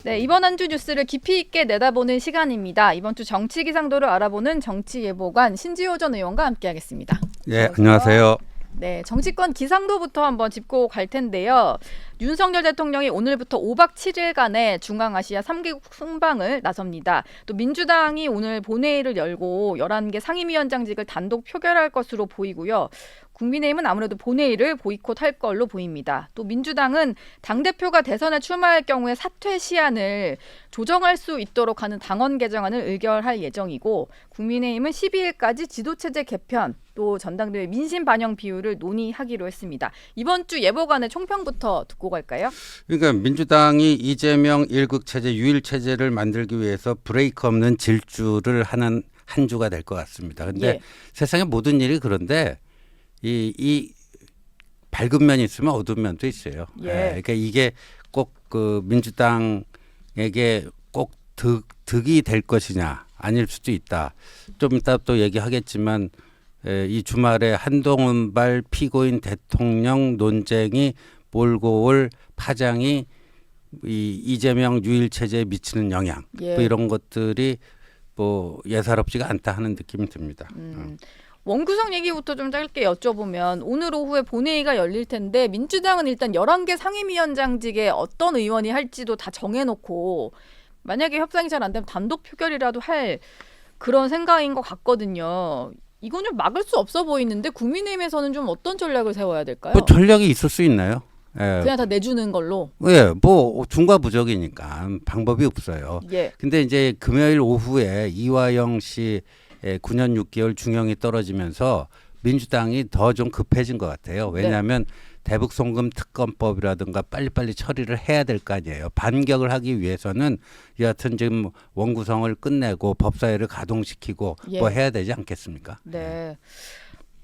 네, 이번 한 주 뉴스를 깊이 있게 내다보는 시간입니다. 이번 주 정치 기상도를 알아보는 정치예보관 신지호 전 의원과 함께하겠습니다. 예, 안녕하세요. 네, 정치권 기상도부터 한번 짚고 갈 텐데요. 윤석열 대통령이 오늘부터 5박 7일간의 중앙아시아 3개국 순방을 나섭니다. 또 민주당이 오늘 본회의를 열고 11개 상임위원장직을 단독 표결할 것으로 보이고요. 국민의힘은 아무래도 본회의를 보이콧할 걸로 보입니다. 또 민주당은 당대표가 대선에 출마할 경우에 사퇴 시한을 조정할 수 있도록 하는 당원 개정안을 의결할 예정이고, 국민의힘은 12일까지 지도체제 개편 또 전당대회 민심 반영 비율을 논의하기로 했습니다. 이번 주 예보관의 총평부터 듣고 갈까요? 그러니까 민주당이 이재명 1국 체제, 유일 체제를 만들기 위해서 브레이크 없는 질주를 하는 한 주가 될 것 같습니다. 그런데 세상의 모든 일이 그런데 이 밝은 면이 있으면 어두운 면도 있어요. 그러니까 이게 꼭 그 민주당에게 꼭 득이 될 것이냐 아닐 수도 있다. 좀 이따 또 얘기하겠지만 이 주말에 한동훈발 피고인 대통령 논쟁이 몰고 올 파장이 이 이재명 유일 체제에 미치는 영향 뭐 이런 것들이 뭐 예사롭지가 않다 하는 느낌이 듭니다. 원구성 얘기부터 좀 짧게 여쭤보면, 오늘 오후에 본회의가 열릴 텐데 민주당은 일단 11개 상임위원장직에 어떤 의원이 할지도 다 정해놓고 만약에 협상이 잘 안 되면 단독 표결이라도 할 그런 생각인 것 같거든요. 이건 좀 막을 수 없어 보이는데 국민의힘에서는 좀 어떤 전략을 세워야 될까요? 뭐 전략이 있을 수 있나요? 그냥 다 내주는 걸로. 뭐 중과부적이니까 방법이 없어요. 근데 이제 금요일 오후에 이화영 씨 9년 6개월 중형이 떨어지면서 민주당이 더 좀 급해진 것 같아요. 왜냐하면 대북 송금 특검법이라든가 빨리빨리 처리를 해야 될 거 아니에요. 반격을 하기 위해서는 여하튼 지금 원구성을 끝내고 법사위를 가동시키고 뭐 해야 되지 않겠습니까? 네.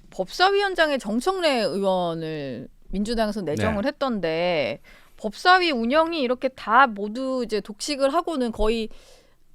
법사위원장에 정청래 의원을 민주당에서 내정을 했던데, 법사위 운영이 이렇게 다 모두 이제 독식을 하고는 거의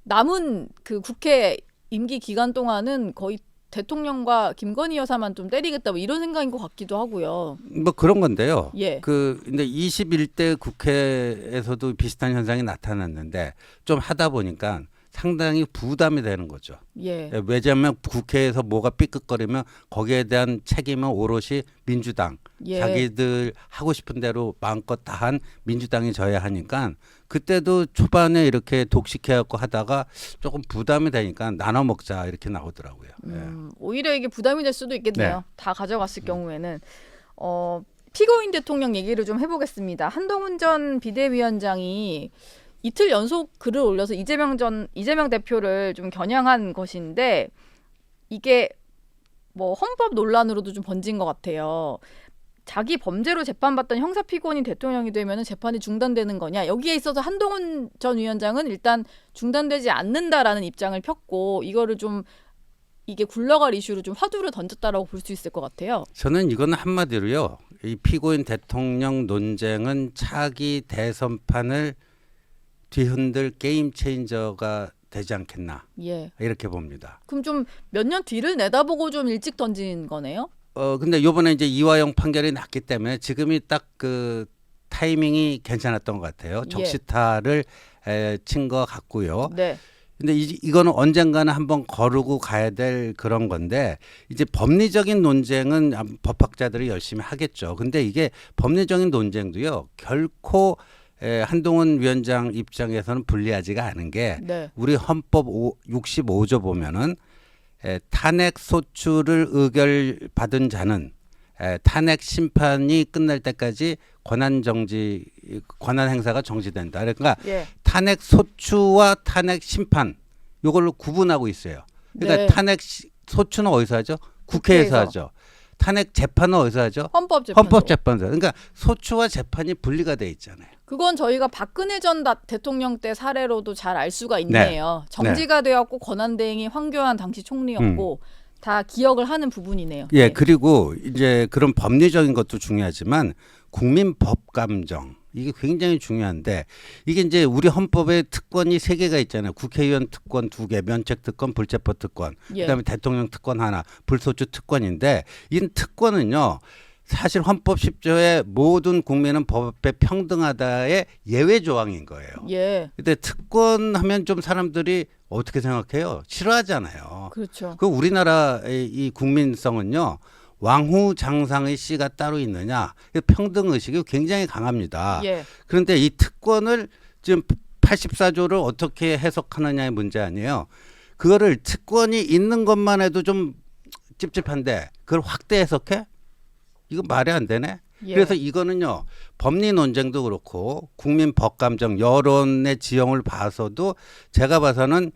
남은 그 국회 임기 기간 동안은 거의 대통령과 김건희 여사만 좀 때리겠다 뭐 이런 생각인 것 같기도 하고요. 뭐 그런 건데요. 근데 21대 국회에서도 비슷한 현상이 나타났는데 좀 하다 보니까 상당히 부담이 되는 거죠. 왜냐하면 국회에서 뭐가 삐끗거리면 거기에 대한 책임은 오롯이 민주당, 자기들 하고 싶은 대로 마음껏 다 한 민주당이 져야 하니까 그때도 초반에 이렇게 독식해갖고 하다가 조금 부담이 되니까 나눠 먹자 이렇게 나오더라고요. 오히려 이게 부담이 될 수도 있겠네요. 다 가져갔을 경우에는. 피고인 대통령 얘기를 좀 해보겠습니다. 한동훈 전 비대위원장이 이틀 연속 글을 올려서 이재명 대표를 좀 겨냥한 것인데, 이게 뭐 헌법 논란으로도 좀 번진 것 같아요. 자기 범죄로 재판받던 형사 피고인이 대통령이 되면 재판이 중단되는 거냐. 여기에 있어서 한동훈 전 위원장은 일단 중단되지 않는다라는 입장을 폈고, 이거를 좀 이게 굴러갈 이슈로 좀 화두를 던졌다라고 볼 수 있을 것 같아요. 저는 이건 한마디로요. 이 피고인 대통령 논쟁은 차기 대선판을 뒤흔들 게임 체인저가 되지 않겠나 이렇게 봅니다. 그럼 좀 몇 년 뒤를 내다보고 좀 일찍 던진 거네요? 근데 이번에 이제 이화영 판결이 났기 때문에 지금이 딱 그 타이밍이 괜찮았던 것 같아요. 적시타를 친 것 같고요. 근데 이거는 언젠가는 한번 거르고 가야 될 그런 건데, 이제 법리적인 논쟁은 법학자들이 열심히 하겠죠. 근데 이게 법리적인 논쟁도요, 결코 한동훈 위원장 입장에서는 불리하지가 않은 게, 우리 헌법 65조 보면은 탄핵 소추를 의결받은 자는 탄핵 심판이 끝날 때까지 권한 행사가 정지된다. 그러니까 탄핵 소추와 탄핵 심판 이걸로 구분하고 있어요. 그러니까 탄핵 소추는 어디서 하죠? 국회에서 하죠. 탄핵 재판은 어디서 하죠? 헌법재판소. 그러니까 소추와 재판이 분리가 돼 있잖아요. 그건 저희가 박근혜 전 대통령 때 사례로도 잘 알 수가 있네요. 정지가 되었고 권한대행이 황교안 당시 총리였고 다 기억을 하는 부분이네요. 그리고 이제 그런 법리적인 것도 중요하지만 국민 법감정 이게 굉장히 중요한데, 이게 이제 우리 헌법에 특권이 3개가 있잖아요. 국회의원 특권 2개, 면책 특권, 불체포 특권, 그다음에 대통령 특권 하나, 불소추 특권인데, 이 특권은요 사실 헌법 10조에 모든 국민은 법에 평등하다의 예외 조항인 거예요. 예. 근데 특권하면 좀 사람들이 어떻게 생각해요? 싫어하잖아요. 그렇죠. 그 우리나라의 이 국민성은요. 왕후 장상의 씨가 따로 있느냐? 평등 의식이 굉장히 강합니다. 예. 그런데 이 특권을 지금 84조를 어떻게 해석하느냐의 문제 아니에요. 그거를 특권이 있는 것만 해도 좀 찝찝한데 그걸 확대 해석해? 이거 말이 안 되네. 예. 그래서 이거는요. 법리 논쟁도 그렇고 국민 법감정 여론의 지형을 봐서도 제가 봐서는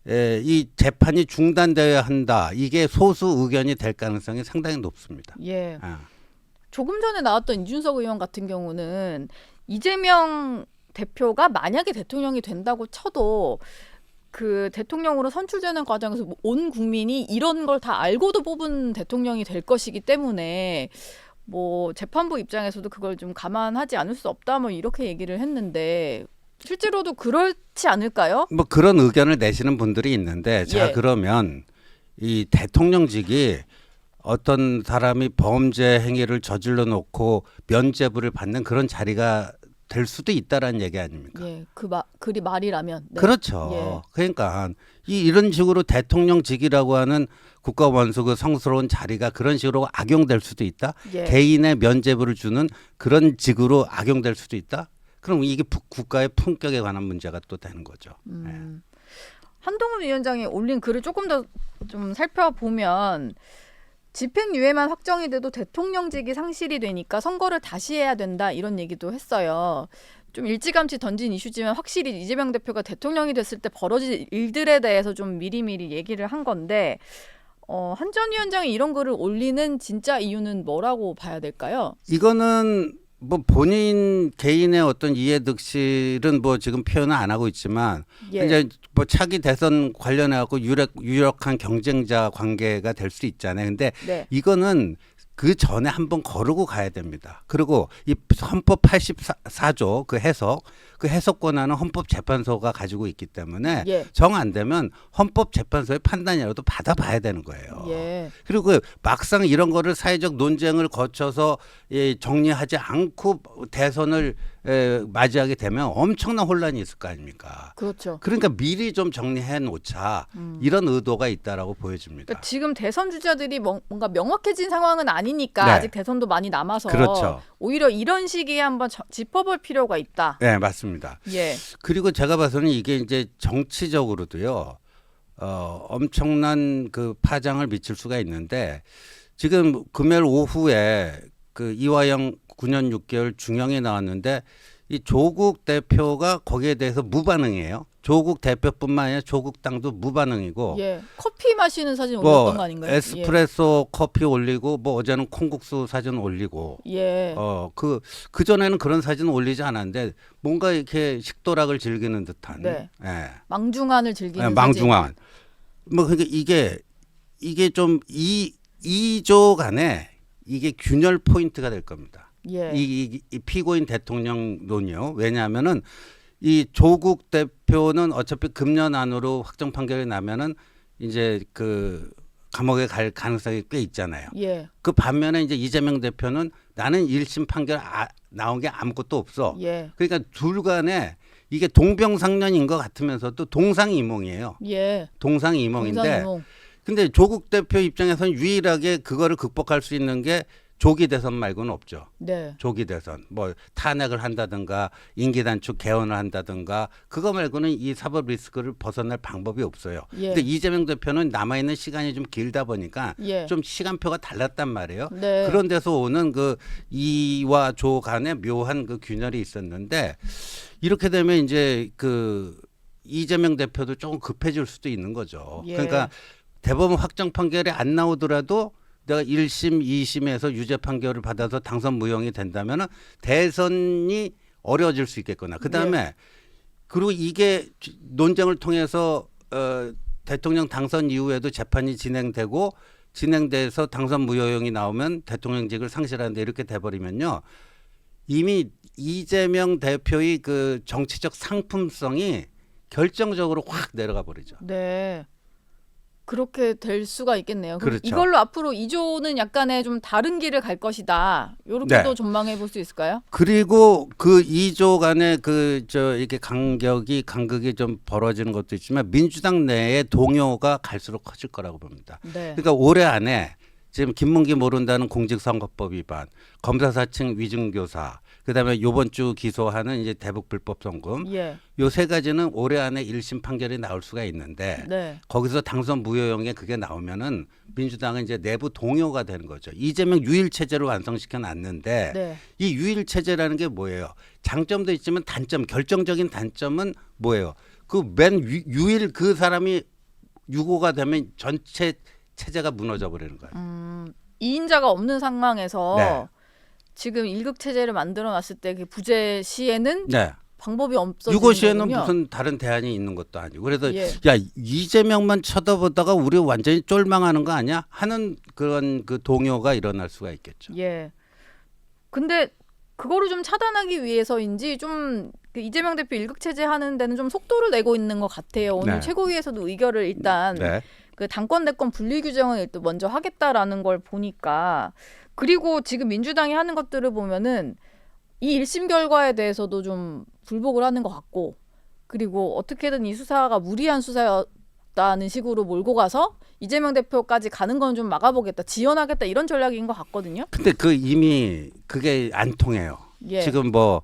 이 재판이 중단되어야 한다. 이게 소수 의견이 될 가능성이 상당히 높습니다. 예. 조금 전에 나왔던 이준석 의원 같은 경우는 이재명 대표가 만약에 대통령이 된다고 쳐도 그 대통령으로 선출되는 과정에서 온 국민이 이런 걸 다 알고도 뽑은 대통령이 될 것이기 때문에 뭐 재판부 입장에서도 그걸 좀 감안하지 않을 수 없다 뭐 이렇게 얘기를 했는데 실제로도 그렇지 않을까요? 뭐 그런 의견을 내시는 분들이 있는데 자 예. 그러면 이 대통령직이 어떤 사람이 범죄 행위를 저질러 놓고 면죄부를 받는 그런 자리가 될 수도 있다라는 얘기 아닙니까? 예, 그리 말이라면. 네. 그렇죠. 예. 그러니까 이런 식으로 대통령직이라고 하는 국가 원수 그 성스러운 자리가 그런 식으로 악용될 수도 있다. 예. 개인의 면죄부를 주는 그런 직으로 악용될 수도 있다. 그럼 이게 국가의 품격에 관한 문제가 또 되는 거죠. 한동훈 위원장이 올린 글을 조금 더 좀 살펴보면 집행유예만 확정이 돼도 대통령직이 상실이 되니까 선거를 다시 해야 된다 이런 얘기도 했어요. 좀 일찌감치 던진 이슈지만 확실히 이재명 대표가 대통령이 됐을 때 벌어질 일들에 대해서 좀 미리미리 얘기를 한 건데 한 전 위원장이 이런 글을 올리는 진짜 이유는 뭐라고 봐야 될까요? 이거는 뭐 본인 개인의 어떤 이해득실은 뭐 지금 표현을 안 하고 있지만 예. 이제 뭐 차기 대선 관련해 갖고 유력한 경쟁자 관계가 될 수 있잖아요. 근데 네. 이거는 그 전에 한번 거르고 가야 됩니다. 그리고 이 헌법 84조 그 해석 권한은 헌법재판소가 가지고 있기 때문에 예. 정 안 되면 헌법재판소의 판단이라도 받아봐야 되는 거예요. 예. 그리고 막상 이런 거를 사회적 논쟁을 거쳐서 정리하지 않고 대선을 맞이하게 되면 엄청난 혼란이 있을 거 아닙니까? 그렇죠. 그러니까 미리 좀 정리해 놓자 이런 의도가 있다라고 보여집니다. 그러니까 지금 대선 주자들이 뭔가 명확해진 상황은 아니니까 네. 아직 대선도 많이 남아서 그렇죠. 오히려 이런 시기에 한번 짚어볼 필요가 있다. 네, 맞습니다. 예. 그리고 제가 봐서는 이게 이제 정치적으로도요, 엄청난 그 파장을 미칠 수가 있는데 지금 금요일 오후에 그 이화영 9년 6개월 중형이 나왔는데 이 조국 대표가 거기에 대해서 무반응이에요. 조국 대표뿐만 아니라 조국 당도 무반응이고. 예. 커피 마시는 사진 올렸던 거 아닌가요? 에스프레소 커피 올리고 뭐 어제는 콩국수 사진 올리고. 예. 그 전에는 그런 사진 올리지 않았는데 뭔가 이렇게 식도락을 즐기는 듯한. 네. 예. 망중한을 즐기는 사진. 망중한. 뭐 그러니까 이게 좀 이조 간에 이게 균열 포인트가 될 겁니다. 예. 이 피고인 대통령론이요. 왜냐하면은 이 조국 대표는 어차피 금년 안으로 확정 판결이 나면은 이제 그 감옥에 갈 가능성이 꽤 있잖아요. 예. 그 반면에 이제 이재명 대표는 나는 1심 판결 나온 게 아무것도 없어. 예. 그러니까 둘 간에 이게 동병상련인 것 같으면서도 동상이몽이에요. 예. 동상이몽인데 동상이몽. 근데 조국 대표 입장에서는 유일하게 그거를 극복할 수 있는 게 조기 대선 말고는 없죠. 네. 조기 대선. 뭐 탄핵을 한다든가 임기 단축 개헌을 한다든가 그거 말고는 이 사법 리스크를 벗어날 방법이 없어요. 예. 근데 이재명 대표는 남아 있는 시간이 좀 길다 보니까 예. 좀 시간표가 달랐단 말이에요. 네. 그런 데서 오는 그 이와 조 간의 묘한 그 균열이 있었는데 이렇게 되면 이제 그 이재명 대표도 조금 급해질 수도 있는 거죠. 예. 그러니까 대법원 확정 판결이 안 나오더라도 내가 1심, 2심에서 유죄 판결을 받아서 당선 무효이 된다면 대선이 어려워질 수 있겠구나. 그다음에 예. 그리고 이게 논쟁을 통해서 대통령 당선 이후에도 재판이 진행돼서 당선 무효형이 나오면 대통령직을 상실하는데 이렇게 돼버리면요. 이미 이재명 대표의 그 정치적 상품성이 결정적으로 확 내려가 버리죠. 네. 그렇게 될 수가 있겠네요. 그럼 그렇죠. 이걸로 앞으로 2조는 약간의 좀 다른 길을 갈 것이다. 이렇게도 네. 전망해 볼 수 있을까요? 그리고 그 2조 간의 이렇게 간극이 좀 벌어지는 것도 있지만 민주당 내의 동요가 갈수록 커질 거라고 봅니다. 네. 그러니까 올해 안에 지금 김문기 모른다는 공직선거법 위반, 검사 사칭 위증교사, 그다음에 이번 주 기소하는 이제 대북 불법 송금, 예. 요 세 가지는 올해 안에 1심 판결이 나올 수가 있는데 네. 거기서 당선 무효형에 그게 나오면은 민주당은 이제 내부 동요가 되는 거죠. 이재명 유일 체제로 완성시켜 놨는데 네. 이 유일 체제라는 게 뭐예요? 장점도 있지만 단점, 결정적인 단점은 뭐예요? 그 맨 유일 그 사람이 유고가 되면 전체 체제가 무너져 버리는 거예요. 2인자가 없는 상황에서 네. 지금 1급 체제를 만들어 놨을 때 그 부재 시에는 네. 방법이 없어지는 유고 시에는 거군요. 무슨 다른 대안이 있는 것도 아니고 그래서 예. 야 이재명만 쳐다보다가 우리 완전히 쫄망하는 거 아니야? 하는 그런 그 동요가 일어날 수가 있겠죠. 예. 근데 그거를 좀 차단하기 위해서인지 좀그 이재명 대표 1급 체제 하는 데는 좀 속도를 내고 있는 것 같아요. 오늘 네. 최고위에서도 의결을 일단 네. 그 당권 대권 분리 규정을 일단 먼저 하겠다라는 걸 보니까 그리고 지금 민주당이 하는 것들을 보면은 이 1심 결과에 대해서도 좀 불복을 하는 것 같고 그리고 어떻게든 이 수사가 무리한 수사였다는 식으로 몰고 가서 이재명 대표까지 가는 건 좀 막아보겠다, 지연하겠다 이런 전략인 것 같거든요. 근데 이미 그게 안 통해요. 예. 지금 뭐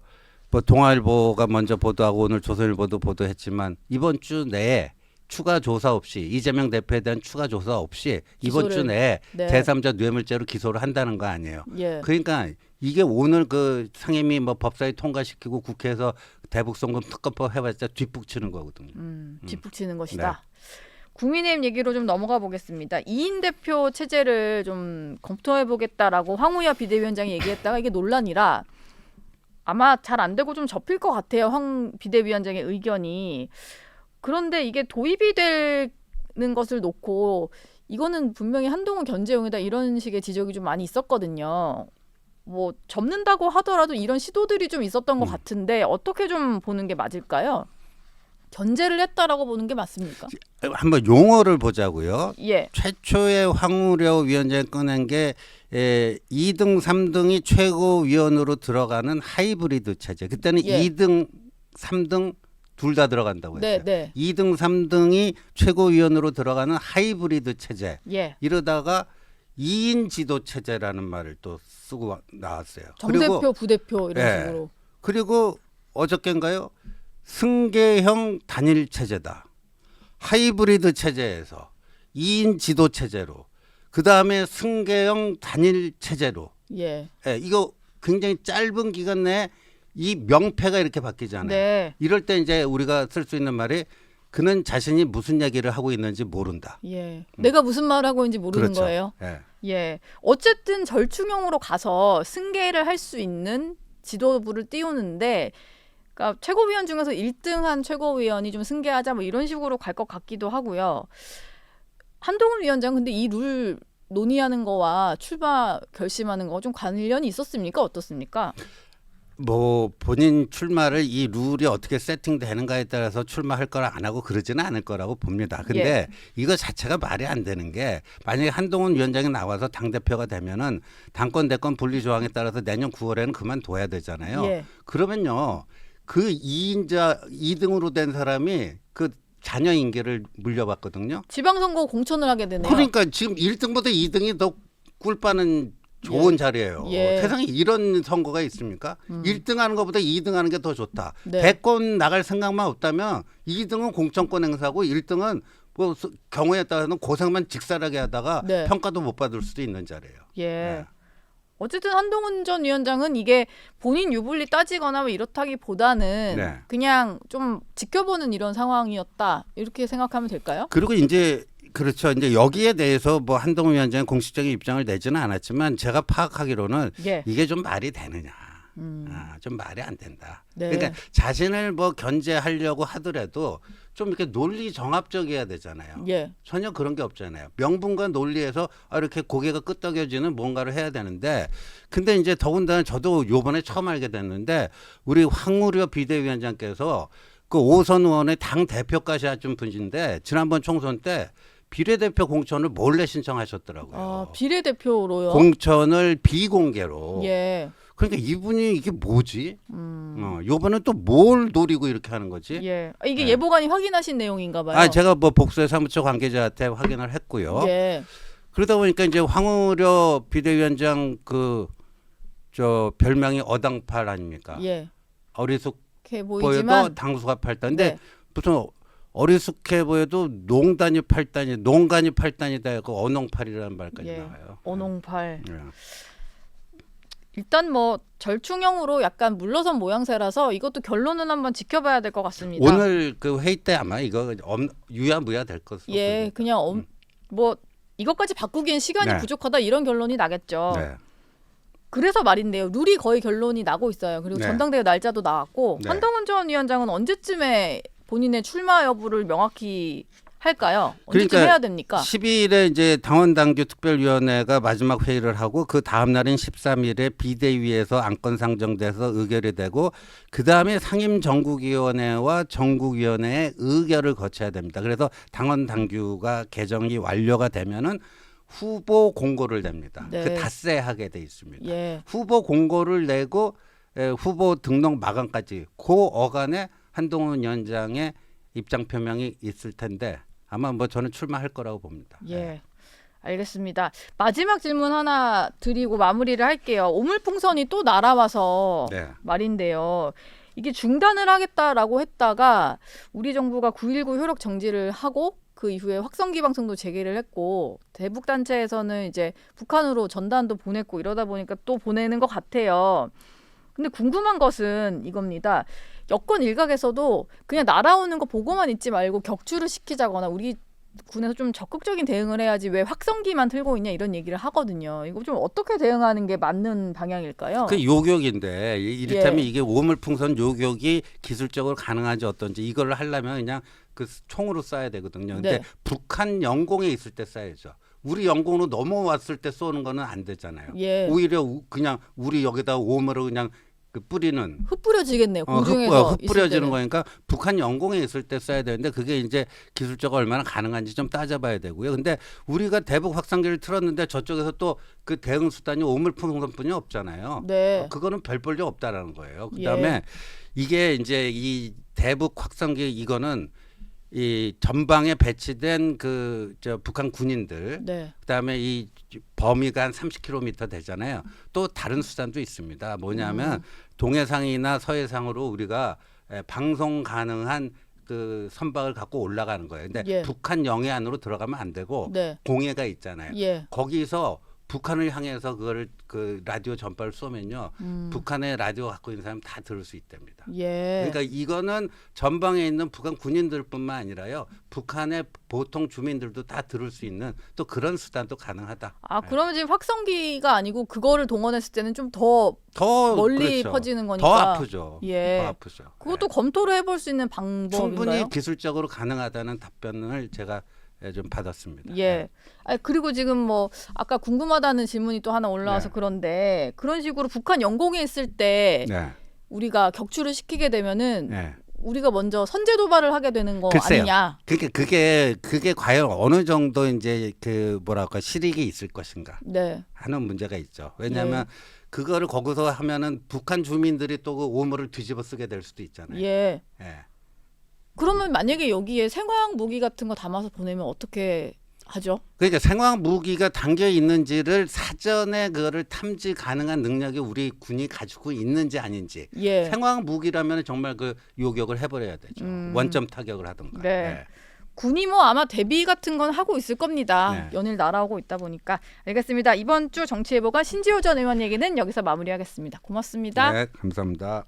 동아일보가 먼저 보도하고 오늘 조선일보도 보도했지만 이번 주 내에 추가 조사 없이 이재명 대표에 대한 추가 조사 없이 이번 주 내에 네. 제3자 뇌물죄로 기소를 한다는 거 아니에요. 예. 그러니까 이게 오늘 그 상임위 뭐 법사위 통과시키고 국회에서 대북송금 특검법 해봤자 뒷북치는 거거든요. 뒷북치는 것이다. 국민의힘 얘기로 좀 넘어가 보겠습니다. 2인 대표 체제를 좀 검토해 보겠다라고 황우여 비대위원장이 얘기했다가 이게 논란이라 아마 잘 안 되고 좀 접힐 것 같아요. 황 비대위원장의 의견이. 그런데 이게 도입이 되는 것을 놓고 이거는 분명히 한동훈 견제용이다 이런 식의 지적이 좀 많이 있었거든요. 뭐 접는다고 하더라도 이런 시도들이 좀 있었던 것 같은데 어떻게 좀 보는 게 맞을까요? 견제를 했다라고 보는 게 맞습니까? 한번 용어를 보자고요. 예. 최초의 황우려 위원장이 꺼낸 게 2등, 3등이 최고위원으로 들어가는 하이브리드 체제. 그때는 예. 2등, 3등 둘 다 들어간다고 했어요. 네. 2등, 3등이 최고위원으로 들어가는 하이브리드 체제. 예. 이러다가 2인 지도 체제라는 말을 또 쓰고 나왔어요. 정대표, 부대표 이런 예. 식으로. 그리고 어저께인가요? 승계형 단일 체제다. 하이브리드 체제에서 2인 지도 체제로 그다음에 승계형 단일 체제로. 예. 예, 이거 굉장히 짧은 기간 내에 이 명패가 이렇게 바뀌잖아요. 네. 이럴 때 이제 우리가 쓸 수 있는 말이 그는 자신이 무슨 얘기를 하고 있는지 모른다. 예. 내가 무슨 말을 하고 있는지 모르는 그렇죠. 거예요. 예. 예. 어쨌든 절충형으로 가서 승계를 할 수 있는 지도부를 띄우는데 그러니까 최고위원 중에서 1등한 최고위원이 좀 승계하자 뭐 이런 식으로 갈 것 같기도 하고요. 한동훈 위원장 근데 이 룰 논의하는 거와 출마 결심하는 거 좀 관련이 있었습니까? 어떻습니까? 뭐 본인 출마를 이 룰이 어떻게 세팅되는가에 따라서 출마할 거라 안 하고 그러지는 않을 거라고 봅니다. 근데 예. 이거 자체가 말이 안 되는 게 만약에 한동훈 위원장이 나와서 당대표가 되면은 당권 대권 분리 조항에 따라서 내년 9월에는 그만둬야 되잖아요. 예. 그러면요. 그 2인자 2등으로 된 사람이 그 자녀 임기를 물려받거든요. 지방선거 공천을 하게 되네요. 그러니까 지금 1등보다 2등이 더 꿀빠는 좋은 예. 자리예요. 예. 세상에 이런 선거가 있습니까? 1등 하는 것보다 2등 하는 게 더 좋다. 네. 대권 나갈 생각만 없다면 2등은 공천권 행사고 1등은 뭐 경우에 따라서는 고생만 직살하게 하다가 네. 평가도 못 받을 수도 있는 자리예요. 예. 네. 어쨌든 한동훈 전 위원장은 이게 본인 유불리 따지거나 뭐 이렇다기보다는 네. 그냥 좀 지켜보는 이런 상황이었다 이렇게 생각하면 될까요? 그리고 이제 그렇죠. 이제 여기에 대해서 뭐 한동훈 위원장이 공식적인 입장을 내지는 않았지만 제가 파악하기로는 예. 이게 좀 말이 되느냐. 좀 말이 안 된다. 네. 그러니까 자신을 뭐 견제하려고 하더라도 좀 이렇게 논리 정합적이어야 되잖아요. 예. 전혀 그런 게 없잖아요. 명분과 논리에서 이렇게 고개가 끄덕여지는 뭔가를 해야 되는데 근데 이제 더군다나 저도 요번에 처음 알게 됐는데 우리 황우려 비대위원장께서 그 오선 의원의 당 대표까지 하신 분인데 지난번 총선 때 비례대표 공천을 몰래 신청하셨더라고요. 아, 비례대표로요? 공천을 비공개로. 예. 그러니까 이분이 이게 뭐지? 요번엔 또 뭘 노리고 이렇게 하는 거지? 예. 이게 네. 예보관이 확인하신 내용인가 봐요. 아, 제가 뭐 복수의 사무처 관계자한테 확인을 했고요. 예. 그러다 보니까 이제 황우려 비대위원장 저 별명이 어당팔 아닙니까? 예. 어리숙해 보이지만 보여도 당수가 팔단인데 네. 무슨 어리숙해 보여도 농단이 팔단이 농간이 팔단이다 하고 언홍팔이라는 말까지 예. 나와요. 언홍팔. 예. 일단 뭐 절충형으로 약간 물러선 모양새라서 이것도 결론은 한번 지켜봐야 될 것 같습니다. 오늘 그 회의 때 아마 이거 유야무야 될 것으로 예, 보입니다. 그냥 뭐 이것까지 바꾸기엔 시간이 네. 부족하다 이런 결론이 나겠죠. 네. 그래서 말인데요. 룰이 거의 결론이 나고 있어요. 그리고 네. 전당대회 날짜도 나왔고 네. 한동훈 전 위원장은 언제쯤에 본인의 출마 여부를 명확히 할까요? 언제쯤 그러니까 해야 됩니까? 12일에 이제 당원당규 특별위원회가 마지막 회의를 하고 그 다음 날인 13일에 비대위에서 안건 상정돼서 의결이 되고 그 다음에 상임정국위원회와 정국위원회의 의결을 거쳐야 됩니다. 그래서 당원당규가 개정이 완료가 되면은 후보 공고를 냅니다. 네. 그 닷새하게 돼 있습니다. 예. 후보 공고를 내고 후보 등록 마감까지 그 어간에 한동훈 위원장의 입장 표명이 있을 텐데 아마 뭐 저는 출마할 거라고 봅니다. 예. 알겠습니다. 마지막 질문 하나 드리고 마무리를 할게요. 오물풍선이 또 날아와서 네. 말인데요. 이게 중단을 하겠다라고 했다가 우리 정부가 9.19 효력 정지를 하고 그 이후에 확성기 방송도 재개를 했고 대북 단체에서는 이제 북한으로 전단도 보냈고 이러다 보니까 또 보내는 것 같아요. 근데 궁금한 것은 이겁니다. 여권 일각에서도 그냥 날아오는 거 보고만 있지 말고 격추를 시키자거나 우리 군에서 좀 적극적인 대응을 해야지 왜 확성기만 틀고 있냐 이런 얘기를 하거든요. 이거 좀 어떻게 대응하는 게 맞는 방향일까요? 그 요격인데 이를테면 예. 이게 오물풍선 요격이 기술적으로 가능한지 어떤지 이걸 하려면 그냥 그 총으로 쏴야 되거든요. 근데 네. 북한 영공에 있을 때 쏴야죠. 우리 영공으로 넘어왔을 때 쏘는 거는 안 되잖아요. 예. 오히려 그냥 우리 여기다 오물을 그냥 그 뿌리는 흩뿌려지겠네요. 공중에서 흩뿌려지는 거니까 북한 영공에 있을 때 써야 되는데 그게 이제 기술적으로 얼마나 가능한지 좀 따져봐야 되고요. 근데 우리가 대북 확산기를 틀었는데 저쪽에서 또 그 대응 수단이 오물풍선뿐이 없잖아요. 네. 그거는 별 볼 일 없다라는 거예요. 예. 그다음에 이게 이제 이 대북 확산기 이거는 이 전방에 배치된 저 북한 군인들 네. 그다음에 이 범위가 한 30km 되잖아요. 또 다른 수단도 있습니다. 뭐냐면 동해상이나 서해상으로 우리가 방송 가능한 그 선박을 갖고 올라가는 거예요. 근데 예. 북한 영해 안으로 들어가면 안 되고 네. 공해가 있잖아요. 예. 거기서 북한을 향해서 그걸 그 라디오 전파를 쏘면요. 북한의 라디오 갖고 있는 사람 다 들을 수 있답니다. 예. 그러니까 이거는 전방에 있는 북한 군인들뿐만 아니라요. 북한의 보통 주민들도 다 들을 수 있는 또 그런 수단도 가능하다. 아, 그러면 지금 확성기가 아니고 그거를 동원했을 때는 좀 더 더 멀리 그렇죠. 퍼지는 거니까 더 아프죠. 예. 더 아프죠. 그것도 네. 검토를 해볼 수 있는 방법인가요? 충분히 기술적으로 가능하다는 답변을 제가 좀 받았습니다. 예. 아, 그리고 지금 뭐 아까 궁금하다는 질문이 또 하나 올라와서 네. 그런데 그런 식으로 북한 영공에 있을 때 네. 우리가 격추를 시키게 되면은 네. 우리가 먼저 선제 도발을 하게 되는 거 글쎄요. 아니냐? 그러니까 그게 과연 어느 정도 이제 그 뭐랄까 실익이 있을 것인가 네. 하는 문제가 있죠. 왜냐하면 그거를 거기서 하면은 북한 주민들이 또 그 오물을 뒤집어 쓰게 될 수도 있잖아요. 예. 예. 그러면 만약에 여기에 생화학 무기 같은 거 담아서 보내면 어떻게 하죠? 그러니까 생화학 무기가 담겨 있는지를 사전에 그거를 탐지 가능한 능력이 우리 군이 가지고 있는지 아닌지. 예. 생화학 무기라면 정말 그 요격을 해버려야 되죠. 원점 타격을 하든가. 네. 예. 군이 뭐 아마 대비 같은 건 하고 있을 겁니다. 네. 연일 날아오고 있다 보니까. 알겠습니다. 이번 주 정치예보관 신지호 전 의원 얘기는 여기서 마무리하겠습니다. 고맙습니다. 네, 감사합니다.